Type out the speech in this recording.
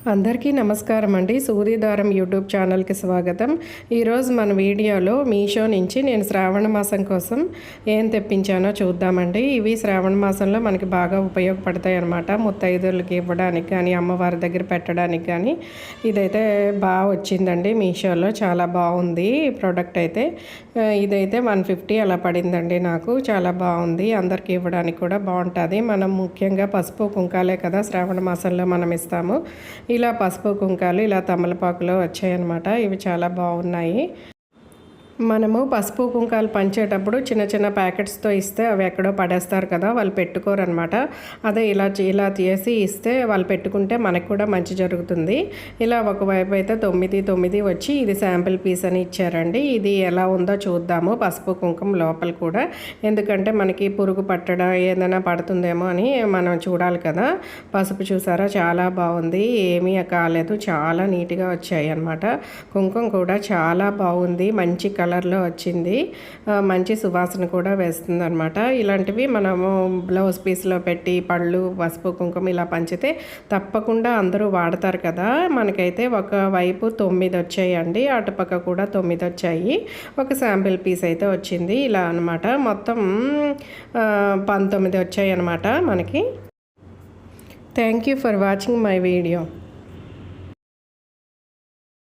అందరికీ నమస్కారం అండి. సూర్యదారం యూట్యూబ్ ఛానల్కి స్వాగతం. ఈరోజు మన వీడియోలో మీషో నుంచి నేను శ్రావణ మాసం కోసం ఏం తెప్పించానో చూద్దామండి. ఇవి శ్రావణ మాసంలో మనకి బాగా ఉపయోగపడతాయి అన్నమాట. ముత్తైదులకి ఇవ్వడానికి కానీ అమ్మవారి దగ్గర పెట్టడానికి కానీ ఇదైతే బాగా వచ్చిందండి. మీషోలో చాలా బాగుంది ప్రోడక్ట్ అయితే. ఇదైతే 150 అలా పడిందండి నాకు. చాలా బాగుంది, అందరికీ ఇవ్వడానికి కూడా బాగుంటుంది. మనం ముఖ్యంగా పసుపు కుంకాలే కదా శ్రావణ మాసంలో మనం ఇస్తాము. ఇలా పసుపు కుంకాలు ఇలా తమలపాకులో వచ్చాయన్నమాట. ఇవి చాలా బాగున్నాయి. మనము పసుపు కుంకాలు పంచేటప్పుడు చిన్న చిన్న ప్యాకెట్స్తో ఇస్తే అవి ఎక్కడో పడేస్తారు కదా, వాళ్ళు పెట్టుకోరనమాట. అదే ఇలా చేసి ఇస్తే వాళ్ళు పెట్టుకుంటే మనకు కూడా మంచి జరుగుతుంది. ఇలా ఒకవైపు అయితే 9 వచ్చి ఇది శాంపిల్ పీస్ అని ఇచ్చారండి. ఇది ఎలా ఉందో చూద్దాము. పసుపు కుంకుమ లోపల కూడా, ఎందుకంటే మనకి పురుగు పట్టడం ఏదైనా పడుతుందేమో అని మనం చూడాలి కదా. పసుపు చూసారా, చాలా బాగుంది, ఏమీ కాలేదు, చాలా నీట్గా వచ్చాయి అన్నమాట. కుంకుమ కూడా చాలా బాగుంది, మంచి కలర్లో వచ్చింది, మంచి సువాసన కూడా వేస్తుంది అనమాట. ఇలాంటివి మనము బ్లౌజ్ పీస్లో పెట్టి పళ్ళు పసుపు కుంకుమ ఇలా పంచితే తప్పకుండా అందరూ వాడతారు కదా. మనకైతే ఒకవైపు 9 వచ్చాయండి, అటుపక్క కూడా 9 వచ్చాయి. ఒక శాంపిల్ పీస్ అయితే వచ్చింది ఇలా అనమాట. మొత్తం 19 వచ్చాయి అనమాట మనకి. Thank you for watching my video.